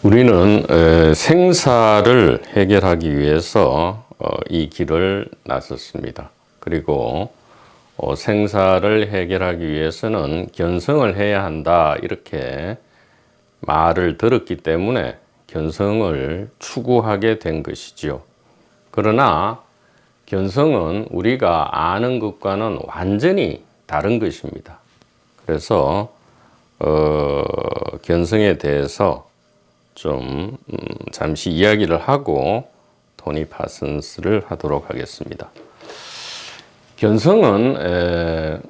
우리는 생사를 해결하기 위해서 이 길을 나섰습니다. 그리고 생사를 해결하기 위해서는 견성을 해야 한다, 이렇게 말을 들었기 때문에 견성을 추구하게 된 것이지요. 그러나 견성은 우리가 아는 것과는 완전히 다른 것입니다. 그래서 견성에 대해서 좀 잠시 이야기를 하고 토니 파슨스를 하도록 하겠습니다. 견성은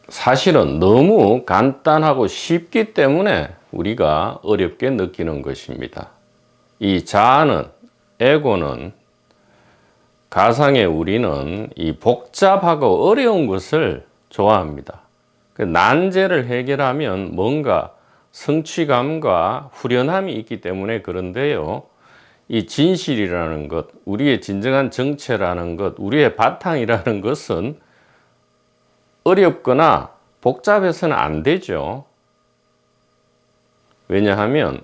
사실은 너무 간단하고 쉽기 때문에 우리가 어렵게 느끼는 것입니다. 이 자아는, 에고는, 가상의 우리는 이 복잡하고 어려운 것을 좋아합니다. 그 난제를 해결하면 뭔가 성취감과 후련함이 있기 때문에 그런데요, 이 진실이라는 것, 우리의 진정한 정체라는 것, 우리의 바탕이라는 것은 어렵거나 복잡해서는 안 되죠. 왜냐하면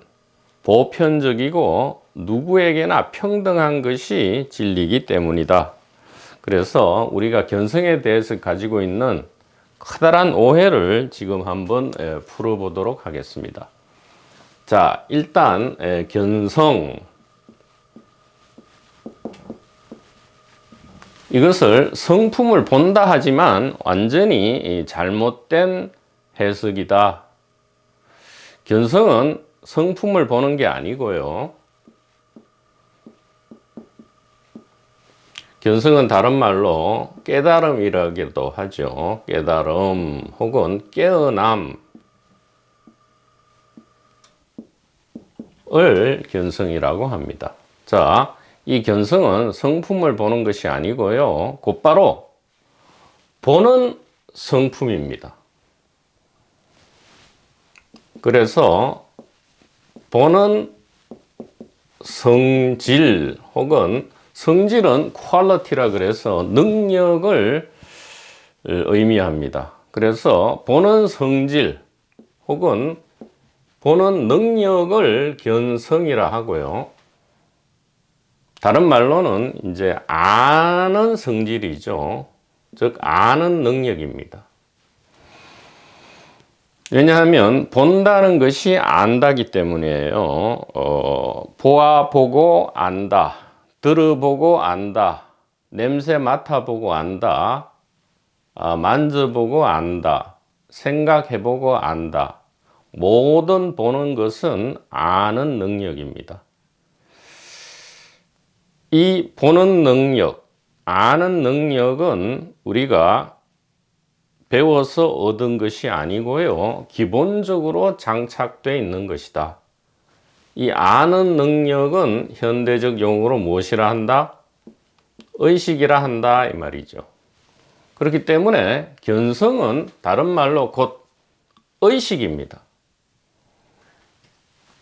보편적이고 누구에게나 평등한 것이 진리이기 때문이다. 그래서 우리가 견성에 대해서 가지고 있는 커다란 오해를 지금 한번 풀어보도록 하겠습니다. 자, 일단 견성, 이것을 성품을 본다 하지만 완전히 잘못된 해석이다. 견성은 성품을 보는 게 아니고요, 견성은 다른 말로 깨달음이라고도 하죠. 깨달음 혹은 깨어남을 견성이라고 합니다. 자, 이 견성은 성품을 보는 것이 아니고요, 곧바로 보는 성품입니다. 그래서 보는 성질 혹은 성질은 퀄리티라 그래서 능력을 의미합니다. 그래서 보는 성질 혹은 보는 능력을 견성이라 하고요. 다른 말로는 이제 아는 성질이죠. 즉 아는 능력입니다. 왜냐하면 본다는 것이 안다기 때문이에요. 보아보고 안다, 들어보고 안다, 냄새 맡아보고 안다, 만져보고 안다, 생각해보고 안다. 모든 보는 것은 아는 능력입니다. 이 보는 능력, 아는 능력은 우리가 배워서 얻은 것이 아니고요, 기본적으로 장착되어 있는 것이다. 이 아는 능력은 현대적 용어로 무엇이라 한다? 의식이라 한다, 이 말이죠. 그렇기 때문에 견성은 다른 말로 곧 의식입니다.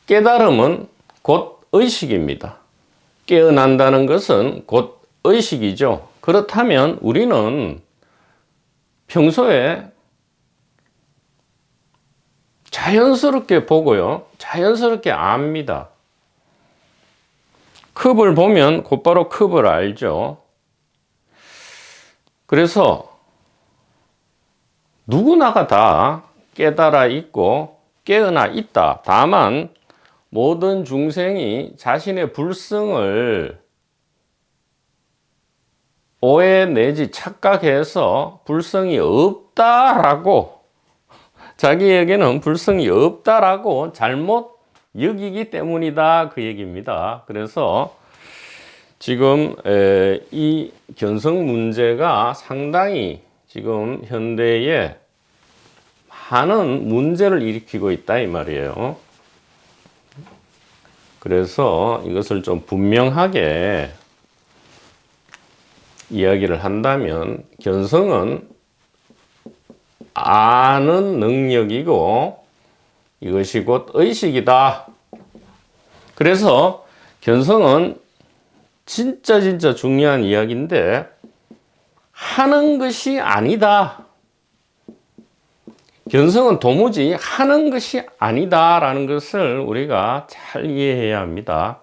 깨달음은 곧 의식입니다. 깨어난다는 것은 곧 의식이죠. 그렇다면 우리는 평소에 자연스럽게 보고요, 자연스럽게 압니다. 컵을 보면 곧바로 컵을 알죠. 그래서 누구나가 다 깨달아 있고 깨어나 있다. 다만 모든 중생이 자신의 불성을 오해 내지 착각해서 불성이 없다라고, 자기에게는 불성이 없다라고 잘못 여기기 때문이다, 그 얘기입니다. 그래서 지금 이 견성 문제가 상당히 지금 현대에 많은 문제를 일으키고 있다, 이 말이에요. 그래서 이것을 좀 분명하게 이야기를 한다면 견성은 아는 능력이고 이것이 곧 의식이다. 그래서 견성은 진짜 중요한 이야기인데 하는 것이 아니다. 견성은 도무지 하는 것이 아니다라는 것을 우리가 잘 이해해야 합니다.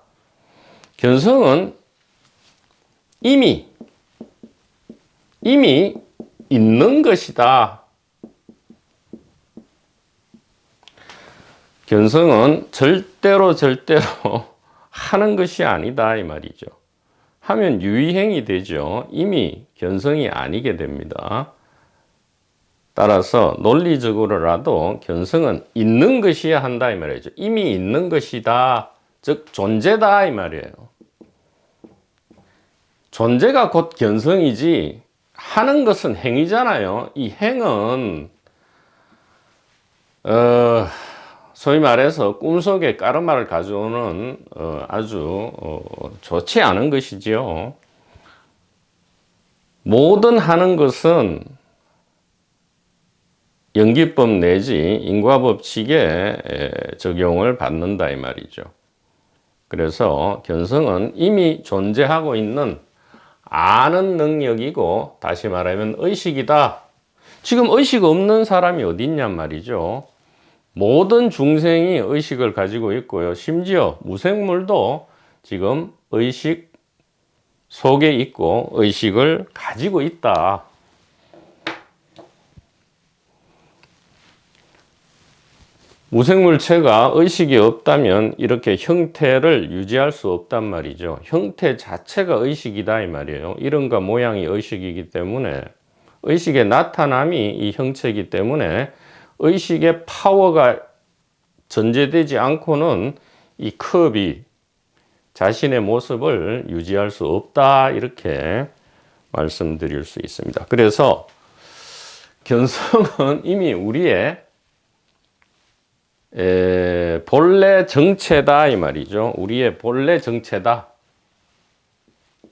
견성은 이미 있는 것이다. 견성은 절대로 하는 것이 아니다 이 말이죠. 하면 유의행이 되죠. 이미 견성이 아니게 됩니다. 따라서 논리적으로라도 견성은 있는 것이야 한다 이 말이죠. 이미 있는 것이다. 즉 존재다 이 말이에요. 존재가 곧 견성이지 하는 것은 행위잖아요. 이 행은 소위 말해서 꿈속에 까르마를 가져오는 아주 좋지 않은 것이지요. 모든 하는 것은 연기법 내지 인과법칙에 적용을 받는다 이 말이죠. 그래서 견성은 이미 존재하고 있는 아는 능력이고 다시 말하면 의식이다. 지금 의식 없는 사람이 어디 있냔 말이죠. 모든 중생이 의식을 가지고 있고요. 심지어 무생물도 지금 의식 속에 있고 의식을 가지고 있다. 무생물체가 의식이 없다면 이렇게 형태를 유지할 수 없단 말이죠. 형태 자체가 의식이다 이 말이에요. 이름과 모양이 의식이기 때문에 의식의 나타남이 이 형체이기 때문에 의식의 파워가 전제되지 않고는 이 컵이 자신의 모습을 유지할 수 없다 이렇게 말씀드릴 수 있습니다. 그래서 견성은 이미 우리의 본래 정체다 이 말이죠. 우리의 본래 정체다.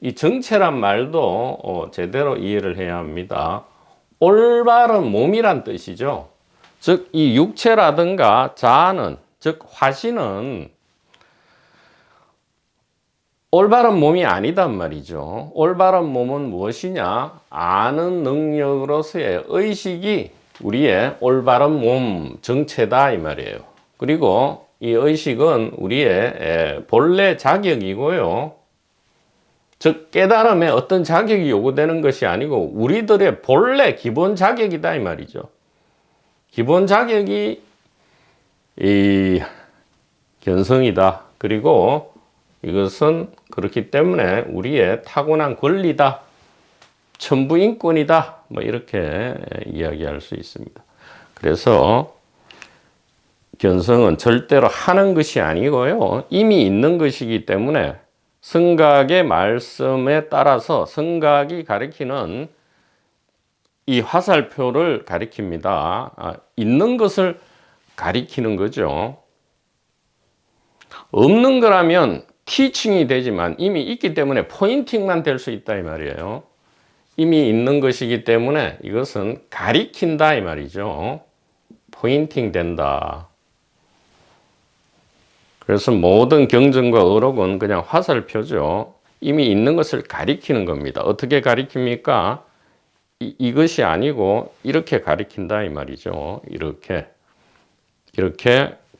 이 정체란 말도 제대로 이해를 해야 합니다. 올바른 몸이란 뜻이죠. 즉 이 육체라든가 자아는 즉 화신은 올바른 몸이 아니단 말이죠. 올바른 몸은 무엇이냐? 아는 능력으로서의 의식이 우리의 올바른 몸 정체다 이 말이에요. 그리고 이 의식은 우리의 본래 자격이고요. 즉 깨달음에 어떤 자격이 요구되는 것이 아니고 우리들의 본래 기본 자격이다 이 말이죠. 기본 자격이 이 견성이다. 그리고 이것은 그렇기 때문에 우리의 타고난 권리다. 천부인권이다. 뭐 이렇게 이야기할 수 있습니다. 그래서 견성은 절대로 하는 것이 아니고요. 이미 있는 것이기 때문에 성각의 말씀에 따라서 성각이 가리키는 이 화살표를 가리킵니다. 있는 것을 가리키는 거죠. 없는 거라면 티칭이 되지만 이미 있기 때문에 포인팅만 될 수 있다 이 말이에요. 이미 있는 것이기 때문에 이것은 가리킨다 이 말이죠. 포인팅 된다. 그래서 모든 경전과 어록은 그냥 화살표죠. 이미 있는 것을 가리키는 겁니다. 어떻게 가리킵니까? 이것이 아니고 이렇게 가리킨다 이 말이죠. 이렇게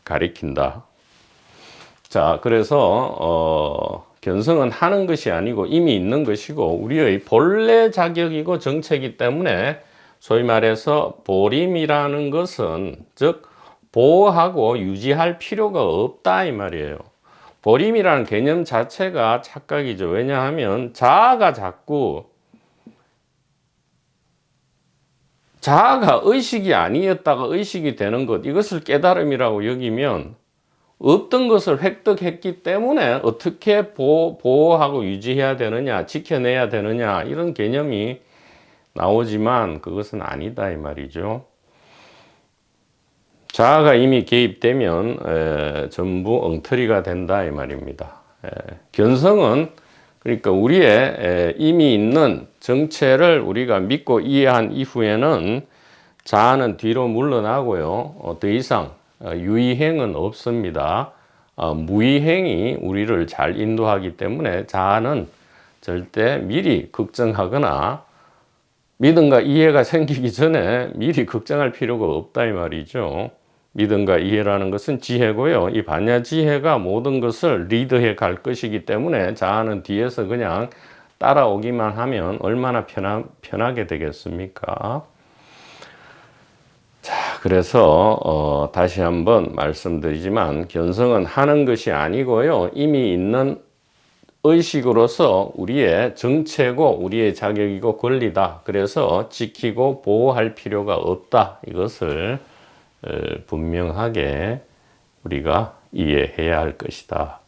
가리킨다. 자, 그래서 견성은 하는 것이 아니고 이미 있는 것이고 우리의 본래 자격이고 정체이기 때문에 소위 말해서 보림이라는 것은 즉 보호하고 유지할 필요가 없다 이 말이에요. 보림이라는 개념 자체가 착각이죠. 왜냐하면 자아가 자꾸 자아가 의식이 아니었다가 의식이 되는 것 이것을 깨달음이라고 여기면 없던 것을 획득했기 때문에 어떻게 보호하고 유지해야 되느냐 지켜내야 되느냐 이런 개념이 나오지만 그것은 아니다 이 말이죠. 자아가 이미 개입되면 전부 엉터리가 된다 이 말입니다. 견성은 그러니까 우리의 이미 있는 정체를 우리가 믿고 이해한 이후에는 자아는 뒤로 물러나고요. 더 이상 유의행은 없습니다. 무의행이 우리를 잘 인도하기 때문에 자아는 절대 미리 걱정하거나 믿음과 이해가 생기기 전에 미리 걱정할 필요가 없다 이 말이죠. 믿음과 이해라는 것은 지혜고요. 이 반야 지혜가 모든 것을 리드해 갈 것이기 때문에 자아는 뒤에서 그냥 따라오기만 하면 얼마나 편하게 되겠습니까? 자, 그래서 다시 한번 말씀드리지만 견성은 하는 것이 아니고요. 이미 있는 의식으로서 우리의 정체고 우리의 자격이고 권리다. 그래서 지키고 보호할 필요가 없다. 이것을 분명하게 우리가 이해해야 할 것이다.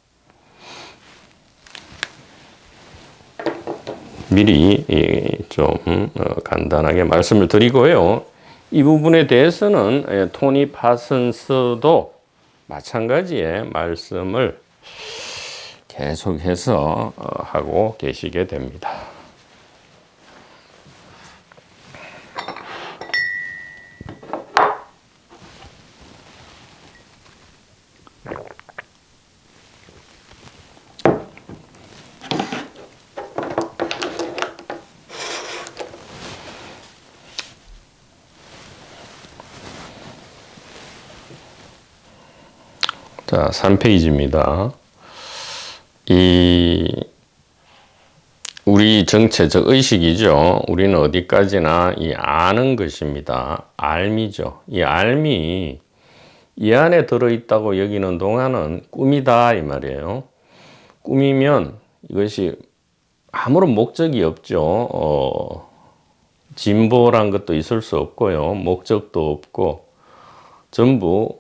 미리 좀 간단하게 말씀을 드리고요. 이 부분에 대해서는 토니 파슨스도 마찬가지의 말씀을 계속해서 하고 계시게 됩니다. 자, 3페이지입니다. 우리 정체적 의식이죠. 우리는 어디까지나 이 아는 것입니다. 알미죠. 이 알미, 이 안에 들어있다고 여기는 동안은 꿈이다 이 말이에요. 꿈이면 이것이 아무런 목적이 없죠. 진보란 것도 있을 수 없고요. 목적도 없고 전부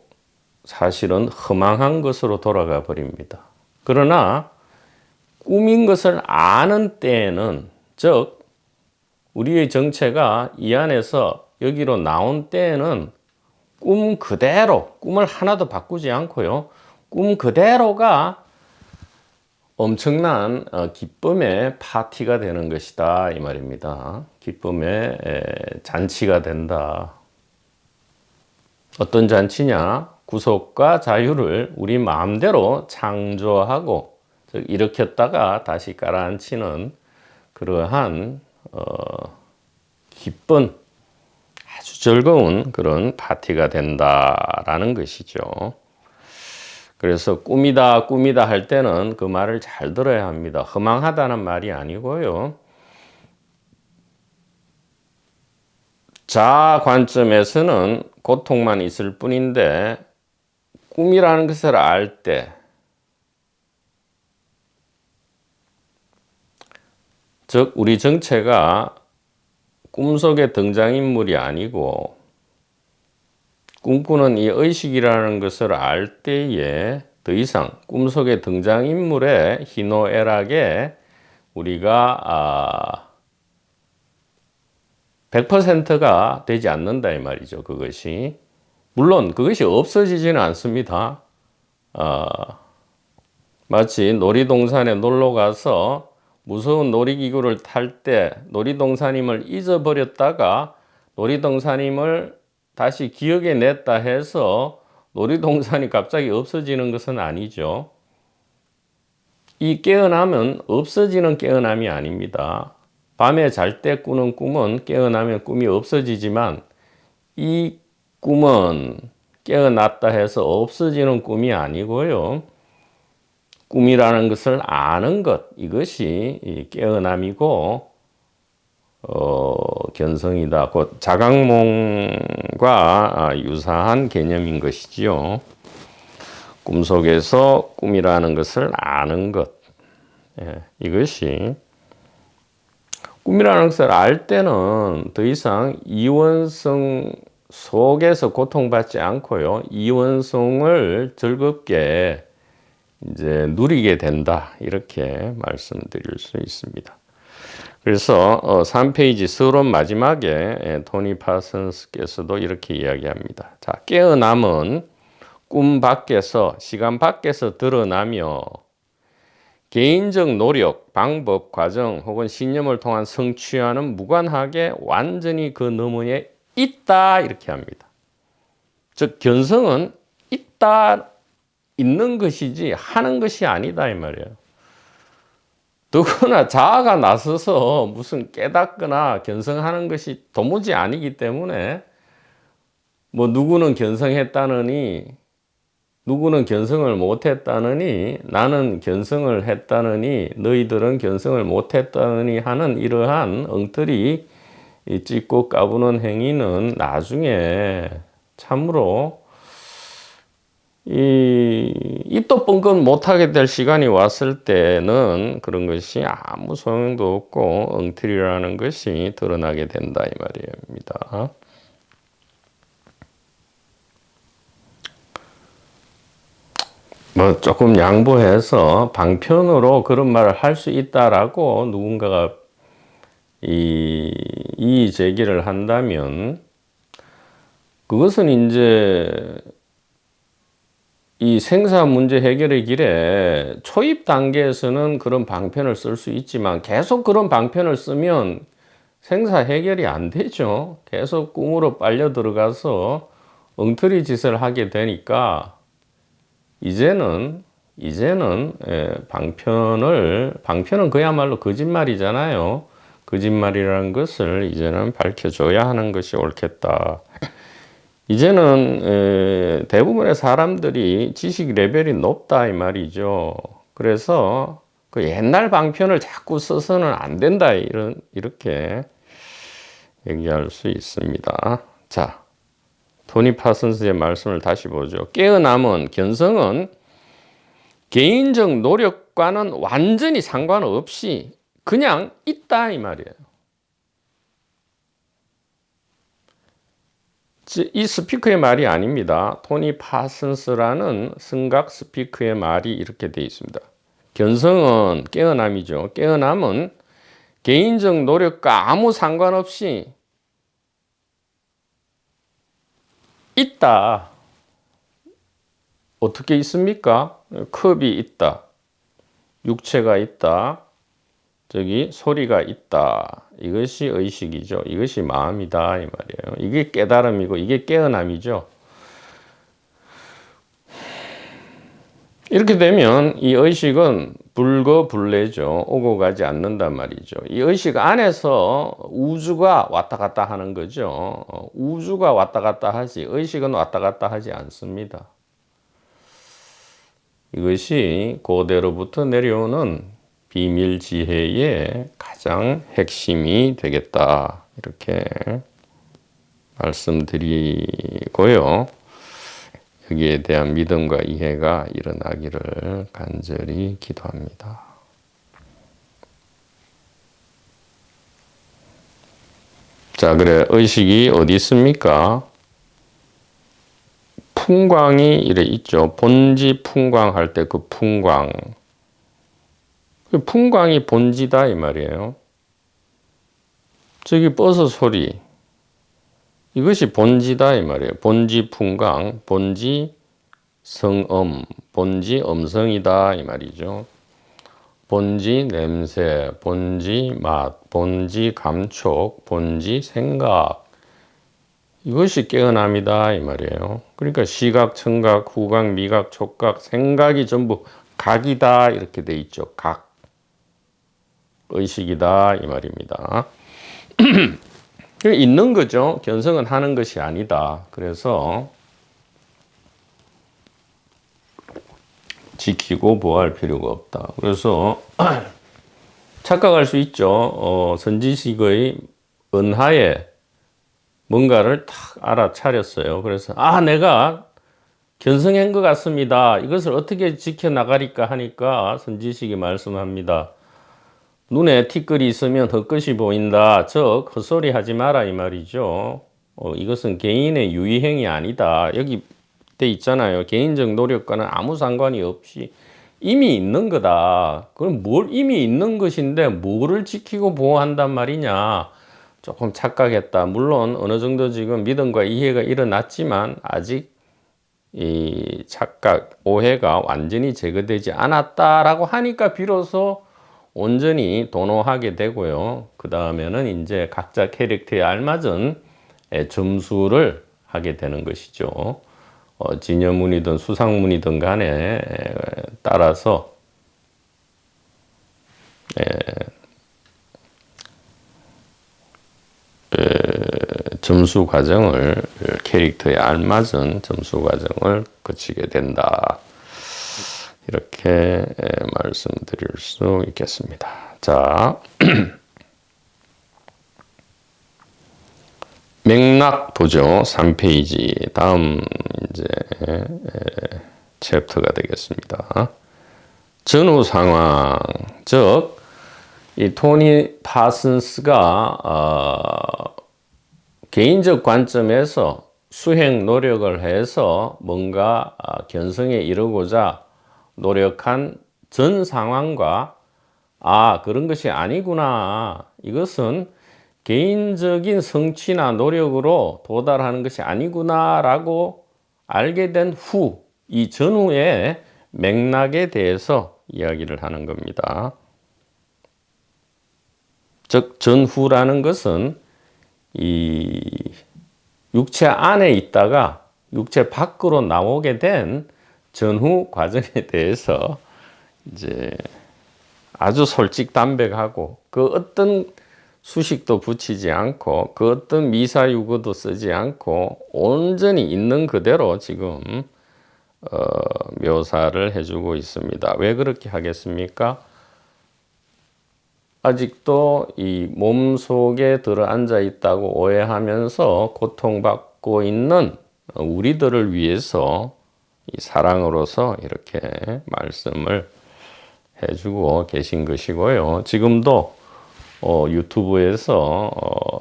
사실은 허망한 것으로 돌아가 버립니다. 그러나 꿈인 것을 아는 때에는, 즉 우리의 정체가 이 안에서 여기로 나온 때에는 꿈 그대로, 꿈을 하나도 바꾸지 않고요, 꿈 그대로가 엄청난 기쁨의 파티가 되는 것이다 이 말입니다. 기쁨의 잔치가 된다. 어떤 잔치냐? 구속과 자유를 우리 마음대로 창조하고 즉 일으켰다가 다시 깔아앉히는 그러한 기쁜, 아주 즐거운 그런 파티가 된다라는 것이죠. 그래서 꿈이다 꿈이다 할 때는 그 말을 잘 들어야 합니다. 허망하다는 말이 아니고요, 자아 관점에서는 고통만 있을 뿐인데 꿈이라는 것을 알 때, 즉 우리 정체가 꿈속의 등장인물이 아니고 꿈꾸는 이 의식이라는 것을 알 때에 더 이상 꿈속의 등장인물의 희노애락에 우리가 100%가 되지 않는다 이 말이죠. 그것이 물론 그것이 없어지지는 않습니다. 마치 놀이동산에 놀러 가서 무서운 놀이기구를 탈 때 놀이동산임을 잊어버렸다가 놀이동산임을 다시 기억에 냈다 해서 놀이동산이 갑자기 없어지는 것은 아니죠. 이 깨어남은 없어지는 깨어남이 아닙니다. 밤에 잘 때 꾸는 꿈은 깨어나면 꿈이 없어지지만 이 꿈은 깨어났다 해서 없어지는 꿈이 아니고요, 꿈이라는 것을 아는 것, 이것이 깨어남이고 견성이다. 곧 자각몽과 유사한 개념인 것이지요. 꿈속에서 꿈이라는 것을 아는 것, 이것이 꿈이라는 것을 알 때는 더 이상 이원성 속에서 고통받지 않고요, 이원성을 즐겁게 이제 누리게 된다, 이렇게 말씀드릴 수 있습니다. 그래서 3페이지 서론 마지막에 토니 파슨스께서도 이렇게 이야기합니다. 자, 깨어남은 꿈 밖에서, 시간 밖에서 드러나며 개인적 노력, 방법, 과정 혹은 신념을 통한 성취와는 무관하게 완전히 그 너머에 있다, 이렇게 합니다. 즉 견성은 있다, 있는 것이지 하는 것이 아니다 이 말이에요. 누구나 자아가 나서서 무슨 깨닫거나 견성하는 것이 도무지 아니기 때문에 뭐 누구는 견성했다느니 누구는 견성을 못했다느니 나는 견성을 했다느니 너희들은 견성을 못했다느니 하는 이러한 엉터리 찢고 까부는 행위는 나중에 참으로 입도 뻥끗 못하게 될 시간이 왔을 때는 그런 것이 아무 소용도 없고 엉터리라는 것이 드러나게 된다 이 말입니다. 뭐 조금 양보해서 방편으로 그런 말을 할 수 있다라고 누군가가 이 제기를 한다면 그것은 이제 이 생사 문제 해결의 길에 초입 단계에서는 그런 방편을 쓸 수 있지만 계속 그런 방편을 쓰면 생사 해결이 안 되죠. 계속 꿈으로 빨려 들어가서 엉터리 짓을 하게 되니까 이제는 방편은 그야말로 거짓말이잖아요. 거짓말이라는 것을 이제는 밝혀줘야 하는 것이 옳겠다. 이제는 대부분의 사람들이 지식 레벨이 높다 이 말이죠. 그래서 그 옛날 방편을 자꾸 써서는 안 된다 이렇게 얘기할 수 있습니다. 자, 토니 파슨스의 말씀을 다시 보죠. 깨어남은 견성은 개인적 노력과는 완전히 상관없이 그냥 있다 이 말이에요. 이 스피커의 말이 아닙니다. 토니 파슨스라는 성각 스피커의 말이 이렇게 되어 있습니다. 견성은 깨어남이죠. 깨어남은 개인적 노력과 아무 상관없이 있다. 어떻게 있습니까? 컵이 있다. 육체가 있다. 저기 소리가 있다. 이것이 의식이죠. 이것이 마음이다 이 말이에요. 이게 깨달음이고 이게 깨어남이죠. 이렇게 되면 이 의식은 불거불례죠. 오고 가지 않는단 말이죠. 이 의식 안에서 우주가 왔다 갔다 하는 거죠. 우주가 왔다 갔다 하지 의식은 왔다 갔다 하지 않습니다. 이것이 고대로부터 내려오는 비밀 지혜의 가장 핵심이 되겠다. 이렇게 말씀드리고요. 여기에 대한 믿음과 이해가 일어나기를 간절히 기도합니다. 자, 그래 의식이 어디 있습니까? 풍광이 이래 있죠. 본지 풍광할 때 그 풍광. 그 풍광이 본지다 이 말이에요. 저기 버섯 소리. 이것이 본지다 이 말이에요. 본지 풍광, 본지 성음, 본지 음성이다 이 말이죠. 본지 냄새, 본지 맛, 본지 감촉, 본지 생각. 이것이 깨어남이다 이 말이에요. 그러니까 시각, 청각, 후각, 미각, 촉각, 생각이 전부 각이다 이렇게 돼 있죠. 각. 의식이다 이 말입니다. 있는 거죠. 견성은 하는 것이 아니다. 그래서 지키고 보호할 필요가 없다. 그래서 착각할 수 있죠. 선지식의 은하에 뭔가를 탁 알아차렸어요. 그래서 내가 견성한 것 같습니다. 이것을 어떻게 지켜나가리까 하니까 선지식이 말씀합니다. 눈에 티끌이 있으면 헛것이 보인다. 즉 헛소리 하지 마라 이 말이죠. 이것은 개인의 유의행위 아니다. 여기 돼 있잖아요. 개인적 노력과는 아무 상관이 없이 이미 있는 거다. 그럼 이미 있는 것인데 뭐를 지키고 보호한단 말이냐. 조금 착각했다. 물론 어느 정도 지금 믿음과 이해가 일어났지만 아직 이 착각, 오해가 완전히 제거되지 않았다라고 하니까 비로소 온전히 도노하게 되고요. 그 다음에는 이제 각자 캐릭터에 알맞은 점수를 하게 되는 것이죠. 진여문이든 수상문이든 간에 따라서 점수 과정을 캐릭터에 알맞은 점수 과정을 거치게 된다. 이렇게 말씀드릴 수 있겠습니다. 자, 맥락 보죠. 3페이지 다음 이제 챕터가 되겠습니다. 전후 상황, 즉 이 토니 파슨스가 개인적 관점에서 수행 노력을 해서 뭔가 견성에 이르고자 노력한 전 상황과 그런 것이 아니구나. 이것은 개인적인 성취나 노력으로 도달하는 것이 아니구나라고 알게 된 후, 이 전후의 맥락에 대해서 이야기를 하는 겁니다. 즉 전후라는 것은 이 육체 안에 있다가 육체 밖으로 나오게 된 전후 과정에 대해서 이제 아주 솔직담백하고 그 어떤 수식도 붙이지 않고 그 어떤 미사유거도 쓰지 않고 온전히 있는 그대로 지금 묘사를 해주고 있습니다. 왜 그렇게 하겠습니까? 아직도 이 몸 속에 들어앉아 있다고 오해하면서 고통받고 있는 우리들을 위해서 이 사랑으로서 이렇게 말씀을 해주고 계신 것이고요. 지금도 유튜브에서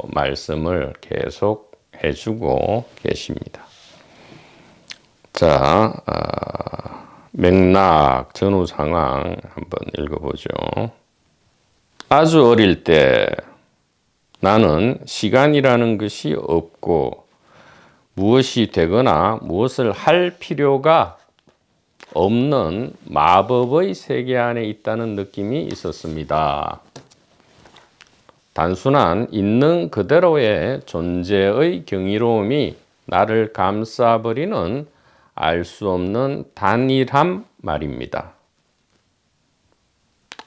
말씀을 계속 해주고 계십니다. 자, 맥락, 전후 상황 한번 읽어보죠. 아주 어릴 때 나는 시간이라는 것이 없고 무엇이 되거나 무엇을 할 필요가 없는 마법의 세계 안에 있다는 느낌이 있었습니다. 단순한 있는 그대로의 존재의 경이로움이 나를 감싸버리는 알 수 없는 단일함 말입니다.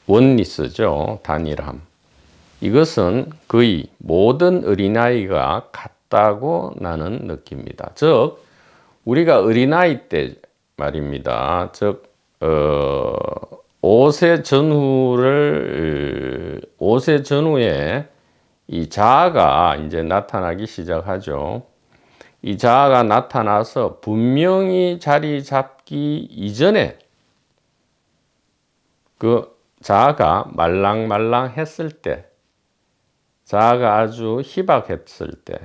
원리스죠. 단일함. 이것은 거의 모든 어린아이가 같다고 나는 느낍니다. 즉 우리가 어린아이 때 말입니다. 즉 5세 전후에 이 자아가 이제 나타나기 시작하죠. 이 자아가 나타나서 분명히 자리 잡기 이전에 그 자아가 말랑말랑했을 때, 자아가 아주 희박했을 때,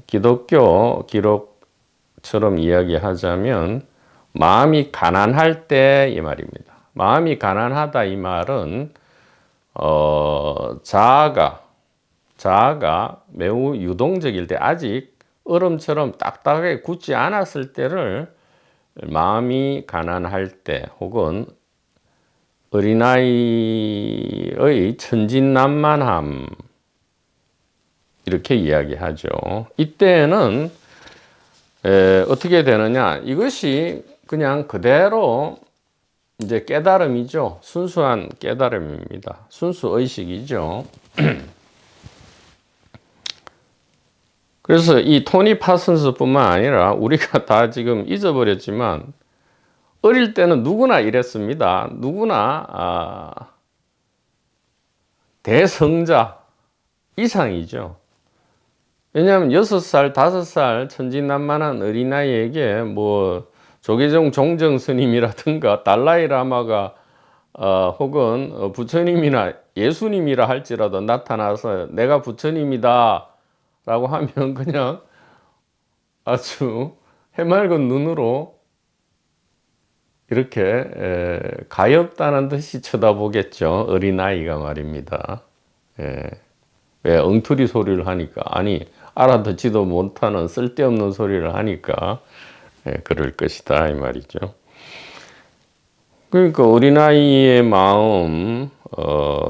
기독교 기록처럼 이야기하자면 마음이 가난할 때 이 말입니다. 마음이 가난하다 이 말은 자아가 매우 유동적일 때, 아직 얼음처럼 딱딱하게 굳지 않았을 때를 마음이 가난할 때 혹은 어린아이의 천진난만함 이렇게 이야기하죠. 이때는 어떻게 되느냐, 이것이 그냥 그대로 이제 깨달음이죠. 순수한 깨달음입니다. 순수 의식이죠. 그래서 이 토니 파슨스뿐만 아니라 우리가 다 지금 잊어버렸지만 어릴 때는 누구나 이랬습니다. 누구나 대성자 이상이죠. 왜냐하면 6살, 5살 천진난만한 어린아이에게 뭐 조계종 종정 스님이라든가 달라이 라마가 혹은 부처님이나 예수님이라 할지라도 나타나서 내가 부처님이다 라고 하면 그냥 아주 해맑은 눈으로 이렇게 가엾다는 듯이 쳐다보겠죠. 어린아이가 말입니다. 왜 엉터리 소리를 하니까, 아니 알아듣지도 못하는 쓸데없는 소리를 하니까 그럴 것이다 이 말이죠. 그러니까 어린아이의 마음,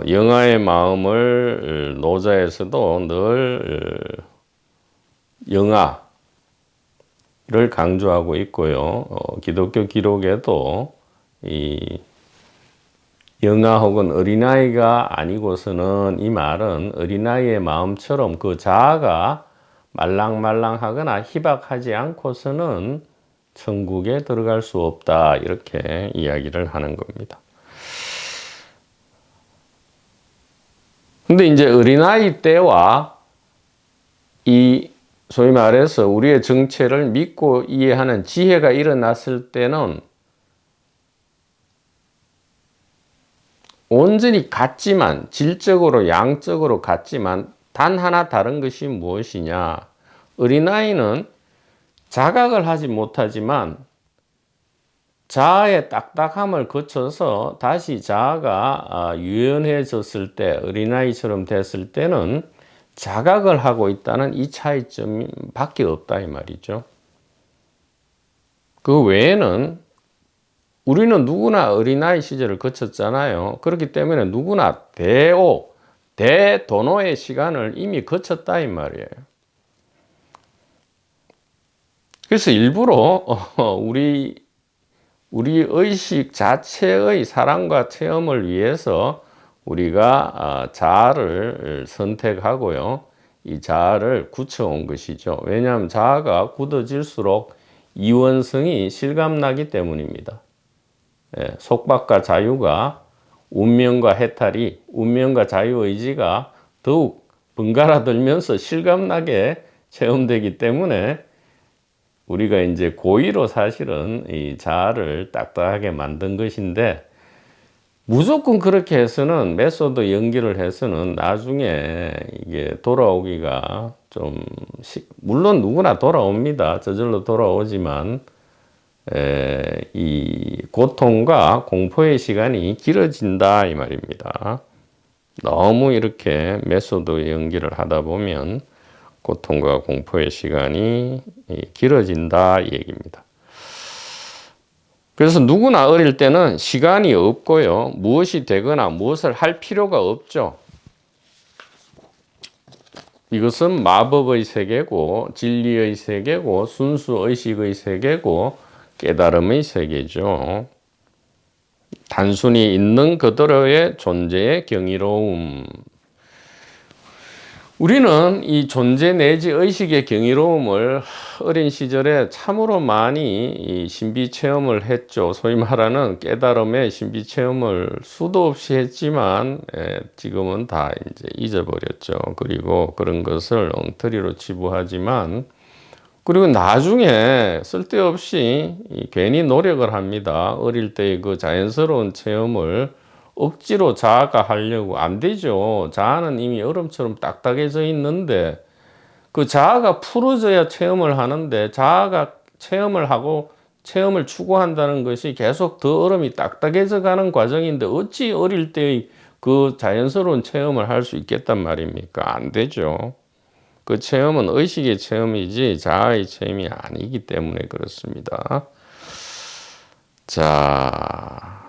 영아의 마음을 노자에서도 늘 영아를 강조하고 있고요. 기독교 기록에도 이 영아 혹은 어린아이가 아니고서는 이 말은 어린아이의 마음처럼 그 자아가 말랑말랑하거나 희박하지 않고서는 천국에 들어갈 수 없다. 이렇게 이야기를 하는 겁니다. 근데 이제 어린아이 때와 이 소위 말해서 우리의 정체를 믿고 이해하는 지혜가 일어났을 때는 온전히 같지만, 질적으로 양적으로 같지만 단 하나 다른 것이 무엇이냐? 어린아이는 자각을 하지 못하지만 자아의 딱딱함을 거쳐서 다시 자아가 유연해졌을 때, 어린아이처럼 됐을 때는 자각을 하고 있다는 이 차이점 밖에 없다 이 말이죠. 그 외에는 우리는 누구나 어린아이 시절을 거쳤잖아요. 그렇기 때문에 누구나 대도노의 시간을 이미 거쳤다 이 말이에요. 그래서 일부러 우리 의식 자체의 사랑과 체험을 위해서 우리가 자아를 선택하고요. 이 자아를 굳혀온 것이죠. 왜냐하면 자아가 굳어질수록 이원성이 실감나기 때문입니다. 속박과 자유가 운명과 해탈이, 운명과 자유의지가 더욱 번갈아 들면서 실감나게 체험되기 때문에 우리가 이제 고의로 사실은 이 자아를 딱딱하게 만든 것인데, 무조건 그렇게 해서는, 메소드 연기를 해서는 나중에 이게 돌아오기가 좀, 물론 누구나 돌아옵니다. 저절로 돌아오지만, 이 고통과 공포의 시간이 길어진다 이 말입니다. 너무 이렇게 메소드 연기를 하다 보면 고통과 공포의 시간이 길어진다 이 얘기입니다. 그래서 누구나 어릴 때는 시간이 없고요. 무엇이 되거나 무엇을 할 필요가 없죠. 이것은 마법의 세계고, 진리의 세계고, 순수 의식의 세계고, 깨달음의 세계죠. 단순히 있는 그대로의 존재의 경이로움. 우리는 이 존재 내지 의식의 경이로움을 어린 시절에 참으로 많이 신비 체험을 했죠. 소위 말하는 깨달음의 신비 체험을 수도 없이 했지만 지금은 다 이제 잊어버렸죠. 그리고 그런 것을 엉터리로 치부하지만, 그리고 나중에 쓸데없이 괜히 노력을 합니다. 어릴 때의 그 자연스러운 체험을 억지로 자아가 하려고 안 되죠. 자아는 이미 얼음처럼 딱딱해져 있는데, 그 자아가 풀어져야 체험을 하는데, 자아가 체험을 하고 체험을 추구한다는 것이 계속 더 얼음이 딱딱해져 가는 과정인데, 어찌 어릴 때의 그 자연스러운 체험을 할 수 있겠단 말입니까? 안 되죠. 그 체험은 의식의 체험이지 자아의 체험이 아니기 때문에 그렇습니다. 자,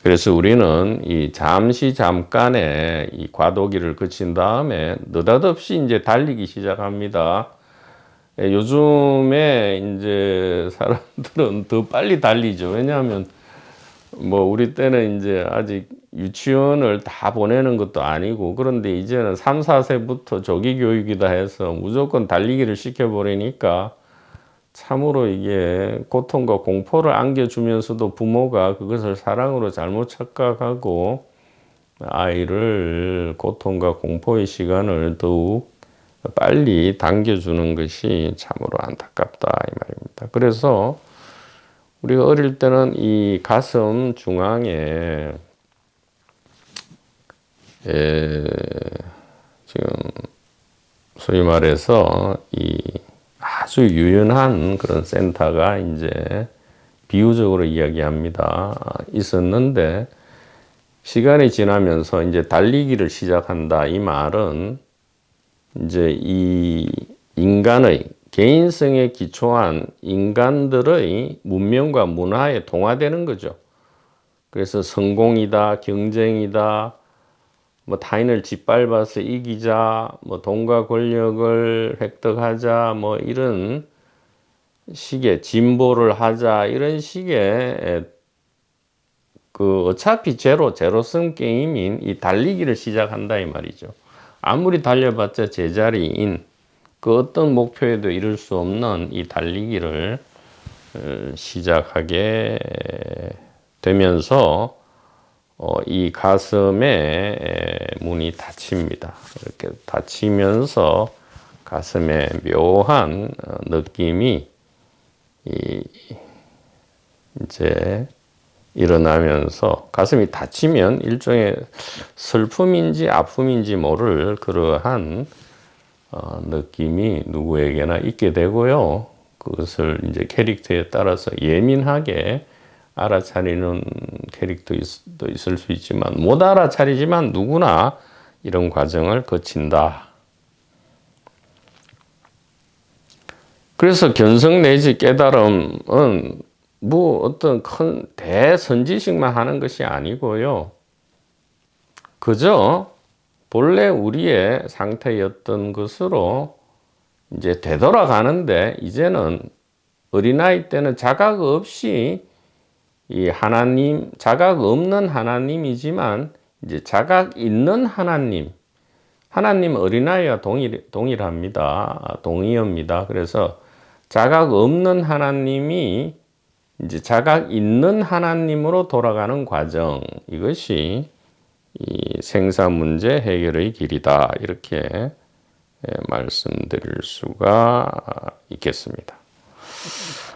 그래서 우리는 이 잠깐의 이 과도기를 거친 다음에 느닷없이 이제 달리기 시작합니다. 요즘에 이제 사람들은 더 빨리 달리죠. 왜냐하면 뭐 우리 때는 이제 아직 유치원을 다 보내는 것도 아니고, 그런데 이제는 3, 4세부터 조기 교육이다 해서 무조건 달리기를 시켜버리니까 참으로 이게 고통과 공포를 안겨주면서도 부모가 그것을 사랑으로 잘못 착각하고 아이를 고통과 공포의 시간을 더욱 빨리 당겨주는 것이 참으로 안타깝다 이 말입니다. 그래서 우리가 어릴 때는 이 가슴 중앙에 지금 소위 말해서 이 아주 유연한 그런 센터가 이제 비유적으로 이야기합니다. 있었는데, 시간이 지나면서 이제 달리기를 시작한다. 이 말은 이제 이 인간의 개인성에 기초한 인간들의 문명과 문화에 동화되는 거죠. 그래서 성공이다, 경쟁이다, 뭐 타인을 짓밟아서 이기자, 뭐 돈과 권력을 획득하자, 뭐 이런 식의 진보를 하자 이런 식의 그 어차피 제로섬 게임인 이 달리기를 시작한다 이 말이죠. 아무리 달려봤자 제자리인 그 어떤 목표에도 이룰 수 없는 이 달리기를 시작하게 되면서 이 가슴에 문이 닫힙니다. 이렇게 닫히면서 가슴에 묘한 느낌이 이제 일어나면서 가슴이 닫히면 일종의 슬픔인지 아픔인지 모를 그러한 느낌이 누구에게나 있게 되고요. 그것을 이제 캐릭터에 따라서 예민하게 알아차리는 캐릭터도 있을 수 있지만 못 알아차리지만 누구나 이런 과정을 거친다. 그래서 견성 내지 깨달음은 뭐 어떤 큰 대선지식만 하는 것이 아니고요. 그저 본래 우리의 상태였던 것으로 이제 되돌아가는데 이제는 어린아이 때는 자각 없이 이 하나님, 자각 없는 하나님이지만 이제 자각 있는 하나님, 하나님 어린아이와 동일합니다. 동의어입니다. 그래서 자각 없는 하나님이 이제 자각 있는 하나님으로 돌아가는 과정, 이것이 이 생사 문제 해결의 길이다. 이렇게 말씀드릴 수가 있겠습니다.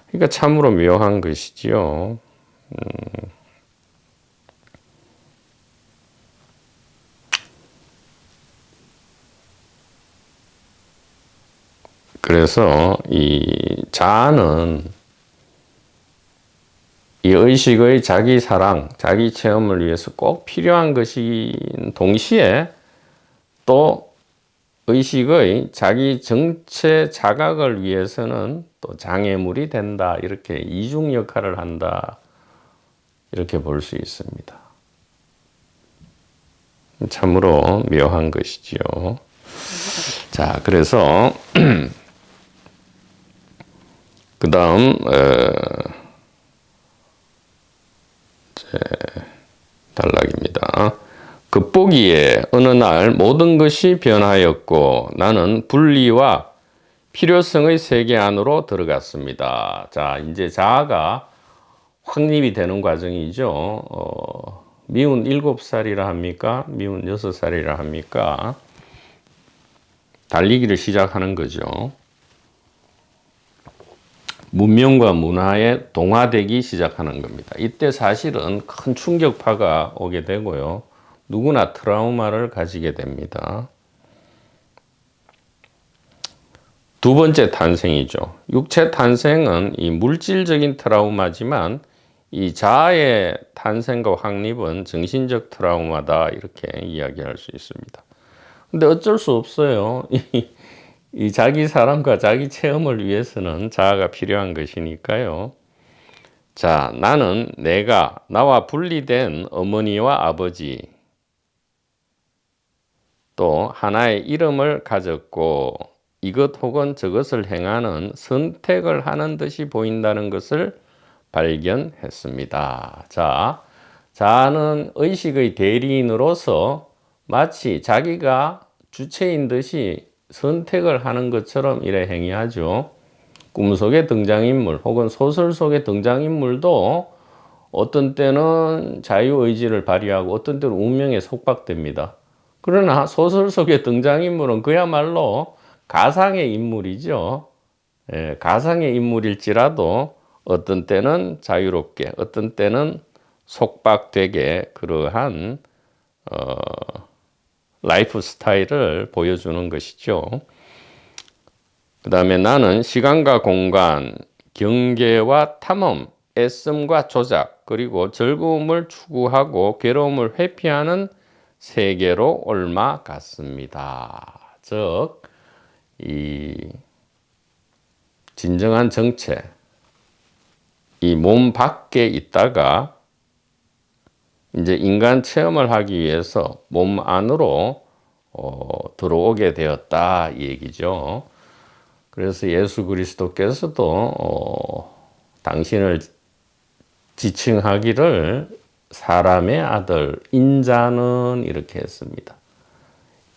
그러니까 참으로 묘한 것이지요. 그래서 이 자아는 이 의식의 자기 사랑, 자기 체험을 위해서 꼭 필요한 것인 동시에 또 의식의 자기 정체 자각을 위해서는 또 장애물이 된다. 이렇게 이중 역할을 한다. 이렇게 볼 수 있습니다. 참으로 묘한 것이지요. 자, 그래서 그 다음 단락입니다. 겉보기에 어느 날 모든 것이 변하였고 나는 분리와 필요성의 세계 안으로 들어갔습니다. 자, 이제 자아가 확립이 되는 과정이죠. 미운 7살이라 합니까? 미운 6살이라 합니까? 달리기를 시작하는 거죠. 문명과 문화에 동화되기 시작하는 겁니다. 이때 사실은 큰 충격파가 오게 되고요. 누구나 트라우마를 가지게 됩니다. 두 번째 탄생이죠. 육체 탄생은 이 물질적인 트라우마지만 이 자아의 탄생과 확립은 정신적 트라우마다 이렇게 이야기할 수 있습니다. 근데 어쩔 수 없어요. 이 자기 사랑과 자기 체험을 위해서는 자아가 필요한 것이니까요. 자, 나는 나와 분리된 어머니와 아버지, 또 하나의 이름을 가졌고 이것 혹은 저것을 행하는 선택을 하는 듯이 보인다는 것을 발견했습니다. 자, 자아는 의식의 대리인으로서 마치 자기가 주체인 듯이 선택을 하는 것처럼 이래 행위하죠. 꿈속의 등장인물 혹은 소설 속의 등장인물도 어떤 때는 자유의지를 발휘하고 어떤 때는 운명에 속박됩니다. 그러나 소설 속의 등장인물은 그야말로 가상의 인물이죠. 가상의 인물일지라도 어떤 때는 자유롭게, 어떤 때는 속박되게 그러한 라이프 스타일을 보여주는 것이죠. 그 다음에 나는 시간과 공간, 경계와 탐험, 애씀과 조작, 그리고 즐거움을 추구하고 괴로움을 회피하는 세계로 옮아갔습니다. 즉, 이 진정한 정체, 이 몸 밖에 있다가 이제 인간 체험을 하기 위해서 몸 안으로 들어오게 되었다 이 얘기죠. 그래서 예수 그리스도께서도 당신을 지칭하기를 사람의 아들, 인자는 이렇게 했습니다.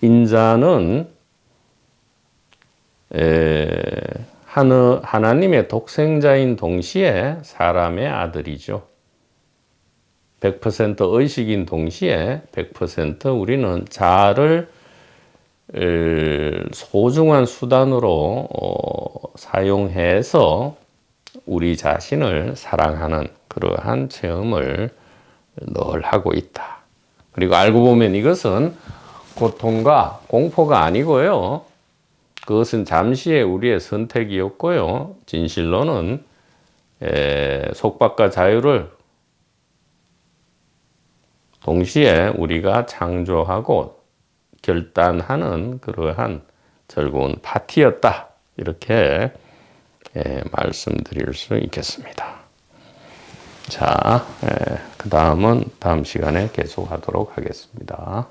인자는 하나님의 독생자인 동시에 사람의 아들이죠. 100% 의식인 동시에 100% 우리는 자아를 소중한 수단으로 사용해서 우리 자신을 사랑하는 그러한 체험을 늘 하고 있다. 그리고 알고 보면 이것은 고통과 공포가 아니고요. 그것은 잠시의 우리의 선택이었고요. 진실로는 속박과 자유를 동시에 우리가 창조하고 결단하는 그러한 즐거운 파티였다. 이렇게 말씀드릴 수 있겠습니다. 자, 그 다음은 다음 시간에 계속하도록 하겠습니다.